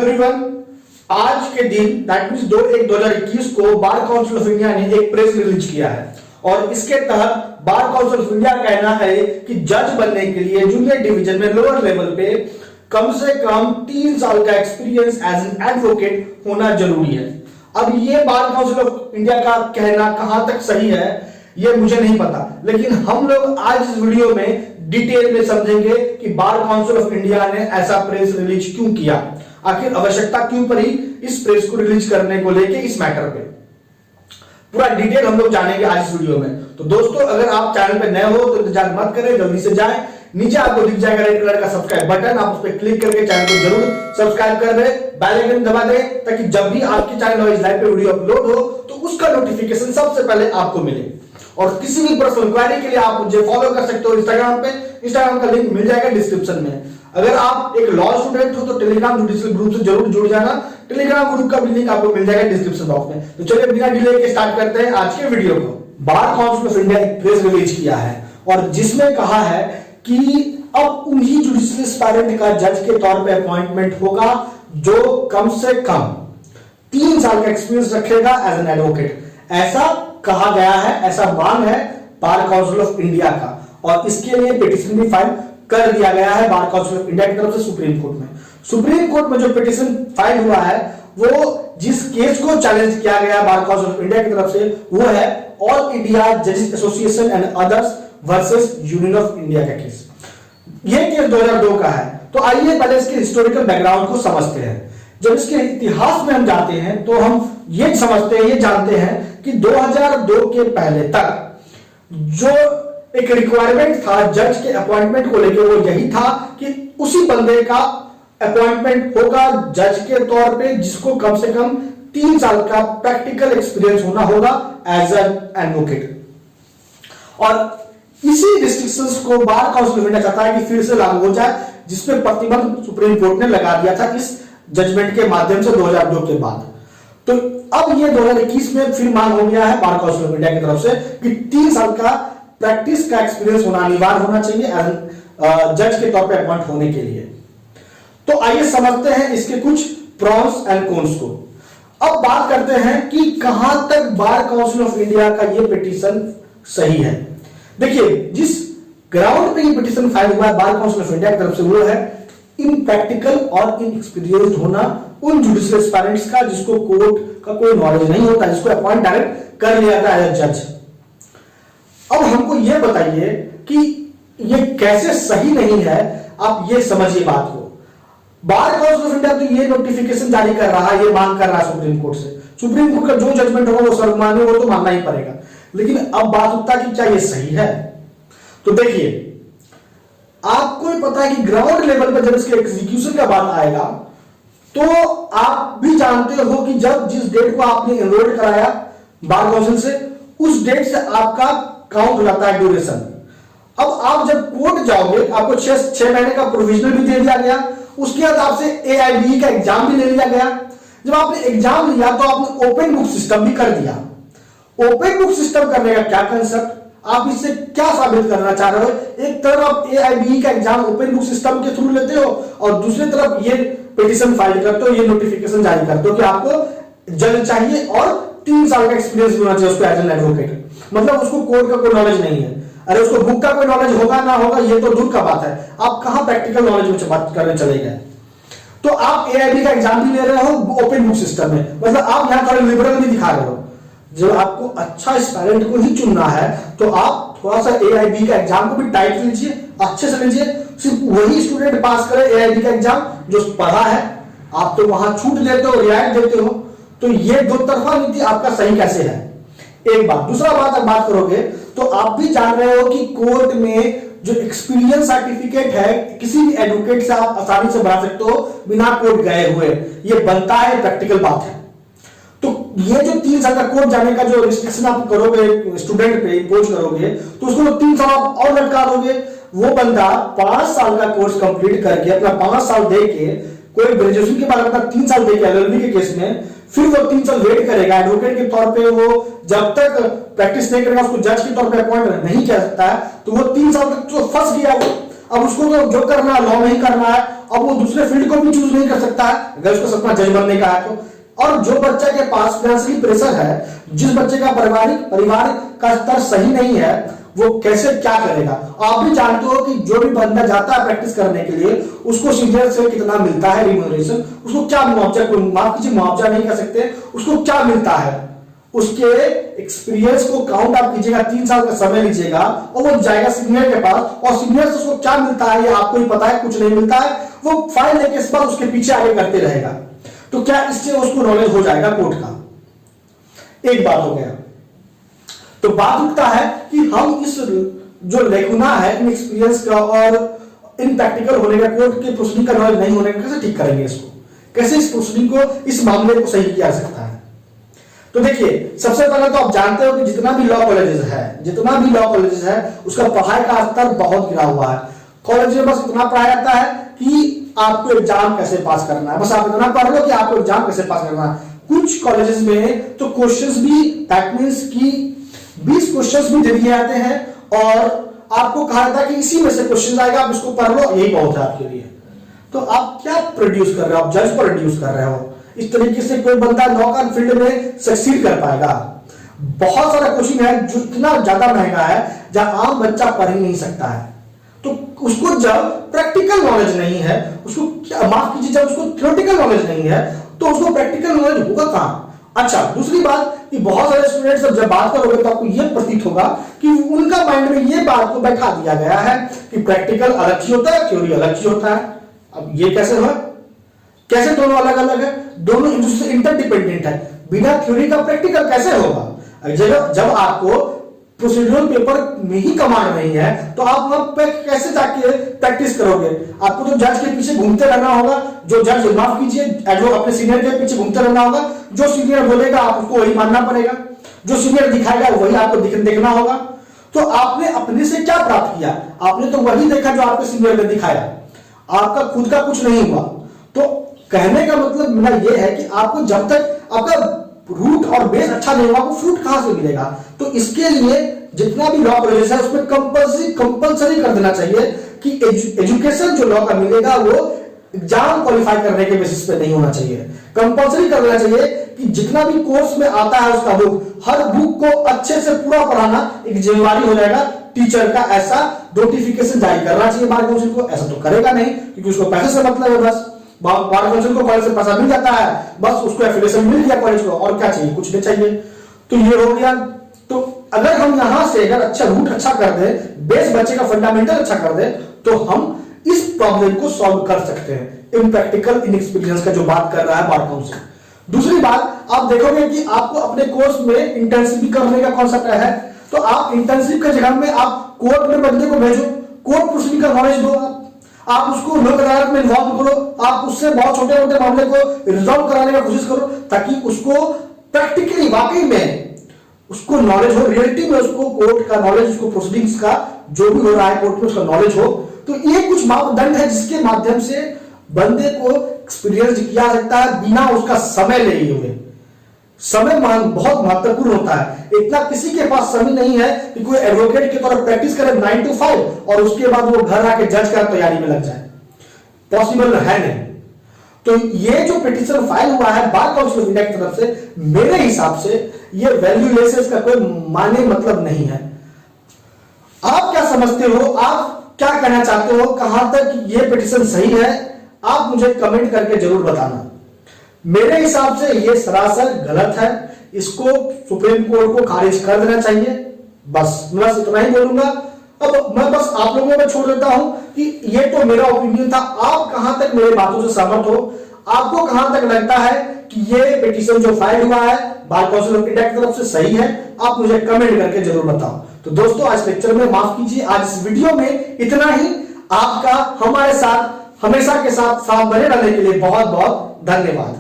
Everyone, आज के दिन दैट मींस 2/1/2021 को बार काउंसिल ऑफ इंडिया ने एक प्रेस रिलीज किया है और इसके तहत बार काउंसिल ऑफ इंडिया का कहना है कि जज बनने के लिए जूनियर डिवीजन में लोअर लेवल पे कम से कम 3 साल का एक्सपीरियंस एज एन एडवोकेट होना जरूरी है। अब ये बार काउंसिल ऑफ इंडिया का कहना कहां तक सही है ये मुझे नहीं पता, लेकिन हम लोग आज इस वीडियो में डिटेल में समझेंगे कि बार काउंसिल ऑफ इंडिया ने ऐसा प्रेस रिलीज क्यों किया, आखिर आवश्यकता क्यों पड़ी इस प्रेस को रिलीज करने को लेके इस मैटर पे पूरा डिटेल हम लोग जानेंगे आज इस वीडियो में। तो दोस्तों, अगर आप चैनल पे नए हो तो इंतजार मत करें, जल्दी से जाएं, नीचे आपको दिख जाएगा रेड कलर का सब्सक्राइब बटन, आप उस पर क्लिक करके चैनल को जरूर सब्सक्राइब कर दें, बेल आइकन दबा दें ताकि जब भी आपके चैनल लाइव पे वीडियो अपलोड हो तो उसका नोटिफिकेशन सबसे पहले आपको मिले। और किसी भी पर्सनल इंक्वायरी के लिए आप मुझे फॉलो कर सकते हो इंस्टाग्राम पे, इंस्टाग्राम का लिंक मिल जाएगा डिस्क्रिप्शन में। अगर आप एक लॉ स्टूडेंट हो तो टेलीग्राम जुडिशियल ग्रुप से जरूर जुड़ जाना, टेलीग्राम ग्रुप का भी लिंक आपको मिल जाएगा डिस्क्रिप्शन बॉक्स में। तो चलिए बिना डिले के स्टार्ट करते हैं आज के वीडियो को। बार काउंसिल ऑफ इंडिया एक प्रेस रिलीज किया है और जिसमें कहा है कि अब उन्हीं जुडिशियल एस्पायरेंट का जज के तौर पे अपॉइंटमेंट होगा जो कम से कम 3 साल का एक्सपीरियंस रखेगा एज एन एडवोकेट। ऐसा कहा गया है, ऐसा मांग है बार काउंसिल ऑफ इंडिया का और इसके लिए पिटीशन भी फाइल कर दिया गया है बार काउंसिल ऑफ इंडिया की तरफ से सुप्रीम कोर्ट में। सुप्रीम कोर्ट में जो पिटीशन फाइल हुआ है वो जिस केस को चैलेंज किया गया बार काउंसिल ऑफ इंडिया की तरफ से वो है ऑल इंडिया जजेस association and others versus union of India का केस। ये केस 2002 का है। तो आइए पहले इसके हिस्टोरिकल बैकग्राउंड को समझते हैं। जब इसके इतिहास में हम जाते हैं तो हम ये समझते हैं, ये जानते हैं कि 2002 के पहले तक जो एक रिक्वायरमेंट था जज के अपॉइंटमेंट को लेकर वो यही था कि उसी बंदे का अपॉइंटमेंट होगा जज के तौर पे जिसको कम से कम 3 साल का प्रैक्टिकल एक्सपीरियंस होना होगा एज एन एडवोकेट। और इसी रिस्ट्रिक्शंस को बार काउंसिल ऑफ इंडिया चाहता है कि फिर से लागू हो जाए, जिसपे प्रतिबंध सुप्रीम कोर्ट ने लगा दिया था इस जजमेंट के माध्यम से 2002 के बाद। तो अब ये 2021 में फिर मांग हो गया है बार काउंसिल ऑफ इंडिया की तरफ से कि 3 साल का प्रैक्टिस का एक्सपीरियंस होना अनिवार्य होना चाहिए जज के तौर पे अपॉइंट होने के लिए। तो आइए समझते हैं इसके कुछ प्रॉन्स एंड कॉन्स को। अब बात करते हैं कि कहां तक बार काउंसिल ऑफ इंडिया का ये पिटीशन सही है। देखिए, जिस ग्राउंड पे ये पिटीशन फाइल हुआ है बार काउंसिल ऑफ इंडिया की तरफ से वो है इनप्रैक्टिकल और इनएक्सपीरियंस्ड होना उन जुडिशियल एस्पायरेंट्स का जिसको कोर्ट का कोई नॉलेज नहीं होता, जिसको अपॉइंट डायरेक्ट कर लिया जाता है जज। अब हमको यह बताइए कि ये कैसे सही नहीं है, आप ये समझिए बात को। बार काउंसिल ऑफ इंडिया तो ये नोटिफिकेशन जारी कर रहा है, ये मांग कर रहा है सुप्रीम कोर्ट से। सुप्रीम कोर्ट का जो जजमेंट होगा वो सर्वमान्य, वो तो मानना ही पड़ेगा। लेकिन अब बात उठता कि क्या ये सही है। तो देखिए, आपको पता है कि ग्राउंड लेवल पर जब इसके एग्जीक्यूशन का बात आएगा तो आप भी जानते हो कि जब जिस डेट को आपने एनरोल कराया बार काउंसिल से उस डेट से आपका काउंट हो जाता है ड्यूरेशन। अब आप जब कोर्ट जाओगे आपको 6 महीने का प्रोविजनल भी दे दिया गया, उसके बाद आपसे AIBE का एग्जाम भी ले लिया गया। जब आपने एग्जाम लिया तो आपने ओपन बुक सिस्टम भी कर दिया। ओपन बुक सिस्टम करने का क्या कंसेप्ट, आप इससे क्या साबित करना चाह रहे हो? एक तरफ आप AIBE का एग्जाम ओपन बुक सिस्टम के थ्रू लेते हो और दूसरी तरफ ये पिटीशन फाइल करते हो, ये नोटिफिकेशन जारी करते हो कि आपको जज चाहिए और 3 साल का एक्सपीरियंस होना चाहिए उसको एज एन एडवोकेट। मतलब उसको कोर्ट का कोई नॉलेज नहीं है। अरे उसको बुक का कोई नॉलेज होगा ना होगा ये तो दूर का बात है, आप कहां प्रैक्टिकल नॉलेज में बात करने चले गए। तो आप AIBE का एग्जाम भी ले रहे हो ओपन बुक सिस्टम में, मतलब आप यहां थोड़ा लिबरल भी दिखा रहे हो। जब आपको अच्छा एस्पायरेंट को ही चुनना है तो आप थोड़ा सा AIBE का एग्जाम को भी टाइट लीजिए, अच्छे से लीजिए। सिर्फ वही स्टूडेंट पास करे AIBE का एग्जाम जो पढ़ा है, आप तो वहां छूट देते हो, रियायत देते हो। तो ये दो तरफा नीति आपका सही कैसे है, एक बात। दूसरा बात आप बात करोगे तो आप भी जान रहे हो कि कोर्ट में जो एक्सपीरियंस सर्टिफिकेट है किसी भी एडवोकेट से आप आसानी से बना सकते हो बिना कोर्ट गए हुए, ये बनता है, प्रैक्टिकल बात है। तो ये जो 3 साल का कोर्ट जाने का जो रिस्ट्रिक्शन आप करोगे स्टूडेंट पे इम्पोज करोगे तो उसको 3 साल आप और लटका दोगे। वो बंदा 5 साल का कोर्स कंप्लीट करके अपना 5 साल दे के कोई ग्रेजुएशन के बाद अपना 3 साल दे के LLB के केस में फिर वो 3 साल वेट करेगा एडवोकेट के तौर पे। वो जब तक प्रैक्टिस नहीं करेगा उसको जज के तौर पे अपॉइंट नहीं किया सकता है। तो वो 3 साल तक जो फंस गया अब उसको तो जो करना है लॉ नहीं करना है, अब वो दूसरे फील्ड को भी चूज नहीं कर सकता है अगर उसको सपना जज बनने का है तो। और जो बच्चा के पास फाइनेंशियली प्रेशर है, जिस बच्चे का परिवार का स्तर सही नहीं है, वो कैसे क्या करेगा। आप भी जानते हो कि जो भी बंदा जाता है प्रैक्टिस करने के लिए, उसको सीनियर से कितना मिलता है रिम्यूनरेशन, उसको क्या मुआवजा, माफ कीजिए मुआवजा नहीं कह सकते, उसको क्या मिलता है, उसके एक्सपीरियंस को काउंट आप कीजिएगा, 3 साल का समय लीजिएगा और वो जाएगा सीनियर के पास, और सीनियर से उसको क्या मिलता है ये आपको ही पता है, कुछ नहीं मिलता है। वो फाइल लेके इस बार उसके पीछे आगे करते रहेगा। तो क्या इससे उसको नॉलेज हो जाएगा कोर्ट का? एक बात हो गया। तो बात उठता है कि हम इस जो लेखुना है इन एक्सपीरियंस का और इन प्रैक्टिकल होने का, कोर्ट के प्रोसीडिंग का नॉलेज नहीं होने का, कैसे ठीक करेंगे इसको, कैसे इस प्रोसीडिंग को, इस मामले को सही किया जा सकता है। तो देखिए, सबसे पहले तो आप जानते हो कि जितना भी लॉ कॉलेजेस है उसका पढ़ाई का स्तर बहुत गिरा हुआ है। कॉलेज में बस इतना पढ़ाया जाता है कि आपको एग्जाम कैसे पास करना है, बस आप इतना पढ़ लो कि आपको एग्जाम कैसे पास करना है। कुछ कॉलेजेस में तो क्वेश्चंस भी, दैट मींस कि 20 क्वेश्चंस भी दे दिए जाते हैं और आपको कहा जाता है कि इसी में से क्वेश्चन आएगा, आप इसको पढ़ लो, यही बहुत है आपके लिए। तो आप क्या प्रोड्यूस कर रहे हो, आप जज प्रोड्यूस कर रहे हो। इस तरीके से कोई बंदा लॉ का फील्ड में सक्सीड कर पाएगा। बहुत सारा क्वेश्चन है जो इतना ज्यादा महंगा है जहां आम बच्चा पढ़ ही नहीं सकता है। तो उसको जब प्रैक्टिकल नॉलेज नहीं है, उसको क्या, माफ कीजिए, जब उसको थ्योरेटिकल नॉलेज नहीं है तो उसको प्रैक्टिकल नॉलेज होगा कहां। अच्छा, दूसरी बात कि बहुत सारे स्टूडेंट्स जब बात करोगे तो आपको यह प्रतीत होगा कि उनका माइंड में यह बात को बैठा दिया गया है कि प्रैक्टिकल अलग ही होता है, थ्योरी अलग ही होता है। अब ये कैसे हुआ, कैसे दोनों अलग अलग है, दोनों एक दूसरे से इंटरडिपेंडेंट है। बिना थ्योरी का प्रैक्टिकल कैसे होगा? जब आपको प्रोसीड्यूरल पेपर में ही कमांड नहीं है तो आप वहां पे कैसे जाके प्रैक्टिस करोगे? आपको तो जज के पीछे घूमते रहना होगा, जो जज, माफ कीजिए, जो अपने सीनियर के पीछे घूमते रहना होगा। जो सीनियर बोलेगा आप उसको वही मानना पड़ेगा, जो सीनियर दिखाएगा वही आपको देखना होगा। तो आपने अपने से क्या प्राप्त किया? आपने तो वही देखा जो आपके सीनियर ने दिखाया, आपका खुद का कुछ नहीं हुआ। तो कहने का मतलब मेरा यह है कि आपको जब तक आपका रूट और बेस अच्छा नहीं होगा, आपको फ्रूट कहां से मिलेगा? तो इसके लिए जितना भी लॉ कॉलेज है उसमें कंपलसरी कर देना चाहिए कि एजुकेशन जो लॉ का मिलेगा वो एग्जाम क्वालिफाई करने के बेसिस पे नहीं होना चाहिए। कंपलसरी कर देना चाहिए कि जितना भी कोर्स में आता है उसका बुक, हर बुक को अच्छे से पूरा पढ़ाना एक जिम्मेवारी हो जाएगा टीचर का। ऐसा नोटिफिकेशन जारी करना चाहिए बार काउंसिल को। ऐसा तो करेगा नहीं क्योंकि उसको पैसे से मतलब है, बस बार काउंसिल को कॉलेज से पैसा मिल जाता है, बस उसको एफिलिएशन मिल गया कॉलेज को, और क्या चाहिए, कुछ नहीं चाहिए। तो ये हो गया। तो अगर हम यहां से अगर अच्छा रूट अच्छा कर दे, बेस बच्चे का फंडामेंटल अच्छा कर दे, तो हम इस प्रॉब्लम को सॉल्व कर सकते हैं। इनप्रैक्टिकल इनएक्सपीरियंस का जो बात कर रहा है बार काउंसिल। दूसरी बात, आप देखोगे कि आपको अपने कोर्स में इंटर्नशिप करने का कॉन्सेप्ट है, तो आप इंटर्नशिप के जगह में आप कोर्ट में बंदे को भेजो, कोर्ट प्रोसीडिंग का नॉलेज दो, आप उसको लोक अदालत में इन्वॉल्व करो, आप उससे बहुत छोटे मोटे मामले को रिजॉल्व कराने की कोशिश करो ताकि उसको प्रैक्टिकली वाकई में उसको नॉलेज हो, रियलिटी में उसको कोर्ट का नॉलेज, उसको प्रोसीडिंग्स का जो भी हो रहा है कोर्ट में उसका नॉलेज हो। तो ये कुछ मापदंड है जिसके माध्यम से बंदे को एक्सपीरियंस किया जा सकता है बिना उसका समय लिए हुए। समय बहुत महत्वपूर्ण होता है। इतना किसी के पास समय नहीं है कि कोई एडवोकेट की तरह प्रैक्टिस करे 9 to 5 और उसके बाद वो घर आके जज का तैयारी में लग जाए, पॉसिबल है नहीं। तो ये जो पिटीशन फाइल हुआ है बार काउंसिल ऑफ इंडिया की तरफ से, मेरे हिसाब से ये वैल्यूलेस है, इसका कोई माने मतलब नहीं है। आप क्या समझते हो, आप क्या कहना चाहते हो, कहां तक ये पिटीशन सही है, आप मुझे कमेंट करके जरूर बताना। मेरे हिसाब से ये सरासर गलत है, इसको सुप्रीम कोर्ट को खारिज कर देना चाहिए। बस मैं बस इतना ही बोलूंगा। अब मैं बस आप लोगों में छोड़ देता हूं कि ये तो मेरा ओपिनियन था, आप कहां तक मेरी बातों से सहमत हो, आपको कहां तक लगता है कि ये पिटीशन जो फाइल हुआ है बार काउंसिल ऑफ इंडिया की तरफ से सही है, आप मुझे कमेंट करके जरूर बताओ। तो दोस्तों, आज लेक्चर में, माफ कीजिए, आज इस वीडियो में इतना ही। आपका हमारे साथ हमेशा के साथ बने रहने के लिए बहुत बहुत धन्यवाद।